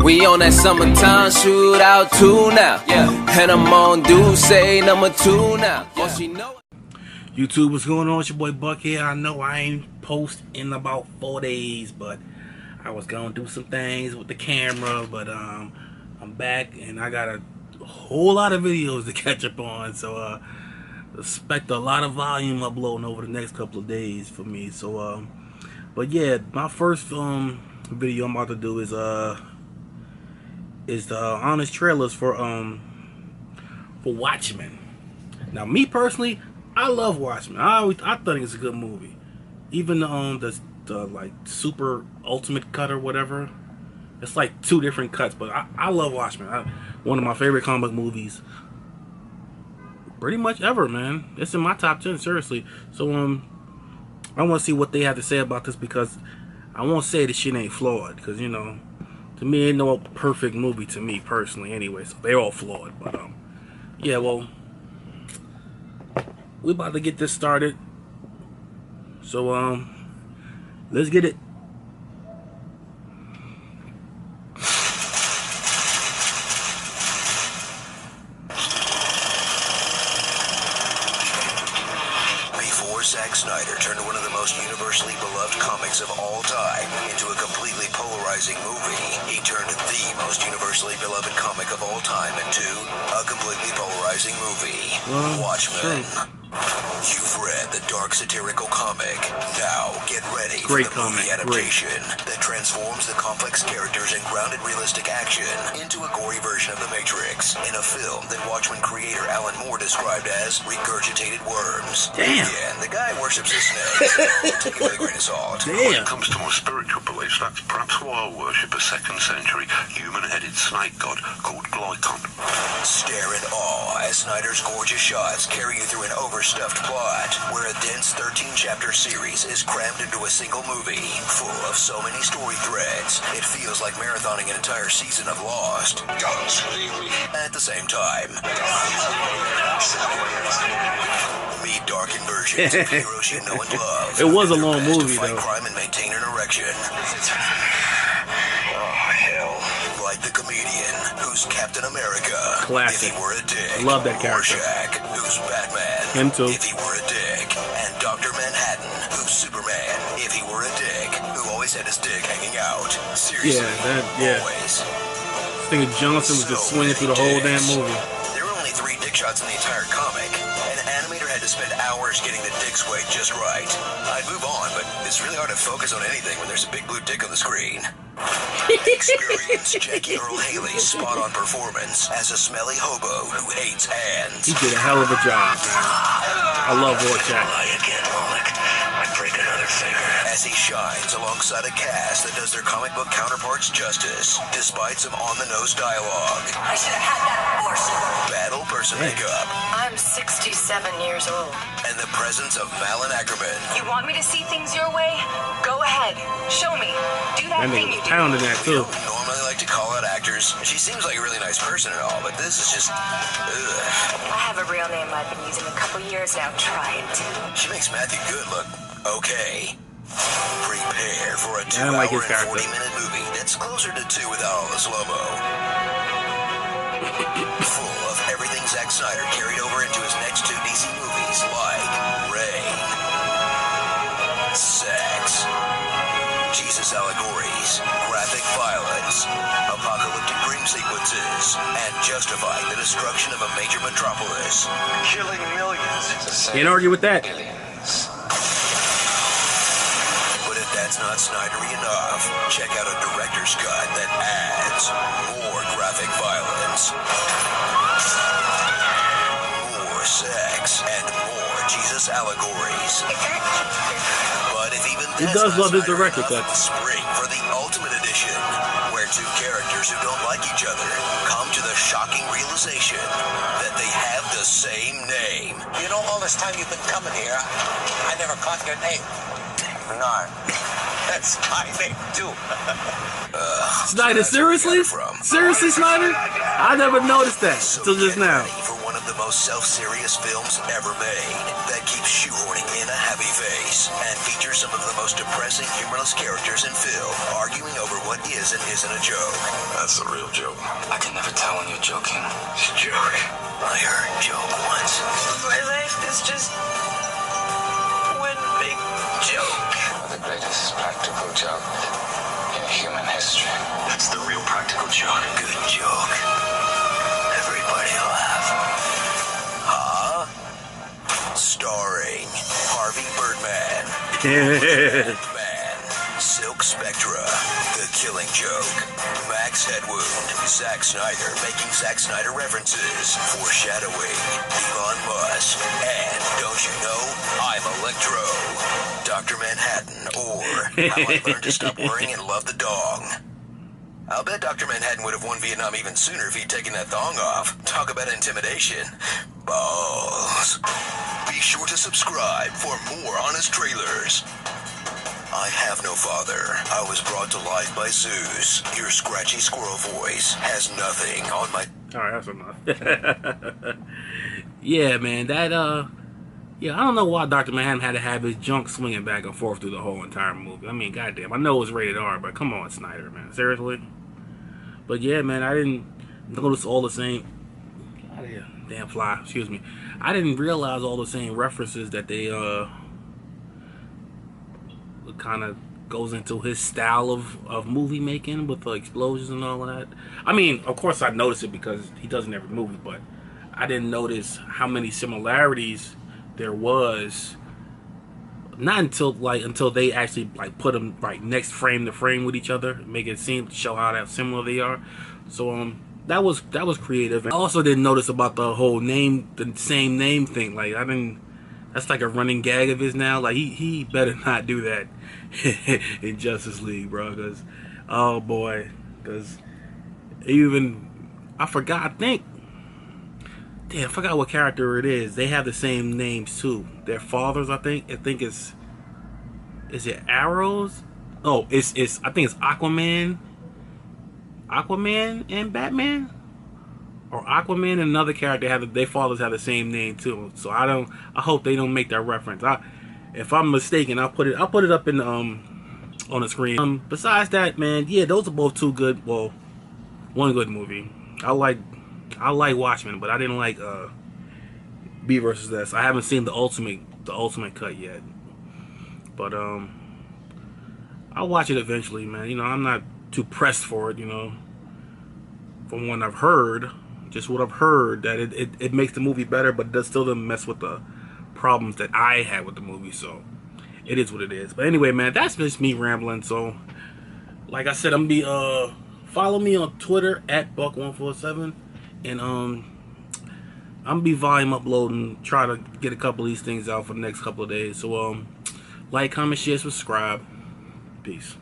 We on that summertime shootout too now. And I'm on say number 2 now. YouTube, what's going on? It's your boy Buck here. I know I ain't post in about 4 days, but I was gonna do some things with the camera, but I'm back and I got a whole lot of videos to catch up on, so expect a lot of volume uploading over the next couple of days for me. So but yeah, my first video I'm about to do is the honest trailers for Watchmen. Now, me personally, I love Watchmen. I think it's a good movie. Even the like super ultimate cut or whatever. It's like 2 different cuts, but I love Watchmen. One of my favorite comic movies pretty much ever, man. It's in my top 10, seriously. So I want to see what they have to say about this, because I won't say this shit ain't flawed, because, you know, to me, ain't no perfect movie to me personally anyway, so they're all flawed. But yeah, well, we about to get this started, so let's get it. Zack Snyder turned one of the most universally beloved comics of all time into a completely polarizing movie. He turned the most universally beloved comic of all time into a completely polarizing movie. Watchmen. You've read the dark satirical comic. Now get ready for the movie adaptation that transforms the complex characters and grounded realistic action into a gory version of The Matrix in a film that Watchmen creator Alan Moore described as regurgitated worms. Damn. Again, the guy worships his snakes. Take it with a grain of salt. When it comes to my spiritual beliefs, that's perhaps why I worship a 2nd century human-headed snake god called Glycon. Stare in awe as Snyder's gorgeous shots carry you through an overstuffed plot, where a dense 13-chapter series is crammed into a single movie, full of so many story threads, it feels like marathoning an entire season of Lost. At the same time, meet darkened versions of heroes you know and love. It was a long movie, to fight though. crime and maintain an erection. Oh, hell. Like the comedian who's Captain America. Classic. If he were a dick. I love that character. Rorschach, who's Batman. Him too. If he were a dick. And Dr. Manhattan, who's Superman. If he were a dick, who always had his dick hanging out. Seriously, always. I think Johnson was just swinging through the whole damn movie. There were only 3 dick shots in the entire comic. An animator had to spend hours getting the dick sway just right. I'd move on, but it's really hard to focus on anything when there's a big blue dick on the screen. Experience Jackie Earl Haley's spot-on performance as a smelly hobo who hates hands. He did a hell of a job, man. I love Rorschach. I break another finger. As he shines alongside a cast that does their comic book counterparts justice, despite some on-the-nose dialogue. I should have had that abortion. Battle person makeup. I'm 67 years old. And the presence of Malin Ackerman. You want me to see things your way? Go ahead. Show me. Do that thing you do. Pounding that too. We don't normally like to call out actors. She seems like a really nice person and all, but this is just, ugh. I have a real name I've been using a couple years now. Try it. She makes Matthew Good look okay. Prepare for a 2-hour and 40-minute movie that's closer to 2 without all the slow-mo. Full of everything Zack Snyder carried over into his next 2 DC movies, like Rain, sex, Jesus allegories, graphic violence, apocalyptic dream sequences, and justifying the destruction of a major metropolis. Killing millions. Can't argue with that. But if that's not Snydery enough, check out a director's cut that adds more graphic violence, more sex, and more Jesus allegories. But if even he does love his director cuts. Spring for the Ultimate Edition, where 2 characters who don't like each other come to the shocking realization that they have the same name. You know, all this time you've been coming here, I never caught your name. Bernard. That's my name, too. Snyder, seriously? Seriously, Snyder? I never noticed that until just now. For one of the most self-serious films ever made that keeps shoehorning in and a happy face, and features some of the most depressing, humorless characters in film, arguing over what is and isn't a joke. That's a real joke. I can never tell when you're joking. It's a joke. I heard joke once. My life is just one big joke. The greatest practical joke in human history. That's the real practical joke. Good joke. Everybody laugh. Huh? Starring Harvey Birdman, Man, Silk Spectra, The Killing Joke, Max Headwood, Zack Snyder making Zack Snyder references, foreshadowing, Elon Musk, and don't you know, I'm Electro, Dr. Manhattan, or How I Learned to Stop Worrying and Love the Dong. I'll bet Dr. Manhattan would have won Vietnam even sooner if he'd taken that thong off. Talk about intimidation. Balls. Be sure to subscribe for more honest trailers. I have no father. I was brought to life by Zeus. Your scratchy squirrel voice has nothing on my... Alright, that's enough. Yeah, man, that, yeah, I don't know why Dr. Manhattan had to have his junk swinging back and forth through the whole entire movie. I mean, goddamn, I know it was rated R, but come on, Snyder, man. Seriously? But yeah, man, I didn't notice all the same... God, yeah, damn fly, excuse me. I didn't realize all the same references that they, kind of goes into his style of movie making with the explosions and all of that. I mean, of course I noticed it because he does in every movie, but I didn't notice how many similarities there was. Not until they actually like put them right next frame to frame with each other, make it seem to show how that similar they are. So that was creative. I also didn't notice about the whole the same name thing. Like I didn't. That's like a running gag of his now. Like he better not do that in Justice League, bro. Cause oh boy, cause I forgot. I think. Damn, I forgot what character it is. They have the same names too. Their fathers, I think. Is it Arrows? Oh, it's. I think it's Aquaman and Batman, or Aquaman and another character their fathers have the same name too. So I hope they don't make that reference. If I'm mistaken, I'll put it up in on the screen. Besides that, man, yeah, those are both two good. Well, one good movie. I like Watchmen, but I didn't like B versus S. I haven't seen the ultimate cut yet, but I'll watch it eventually, man. You know, I'm not too pressed for it. You know, from what I've heard, that it makes the movie better, but it still doesn't mess with the problems that I had with the movie. So it is what it is. But anyway, man, that's just me rambling. So, like I said, I'm gonna be follow me on Twitter at Buck147. And I'm gonna be volume uploading, try to get a couple of these things out for the next couple of days. So like, comment, share, subscribe. Peace.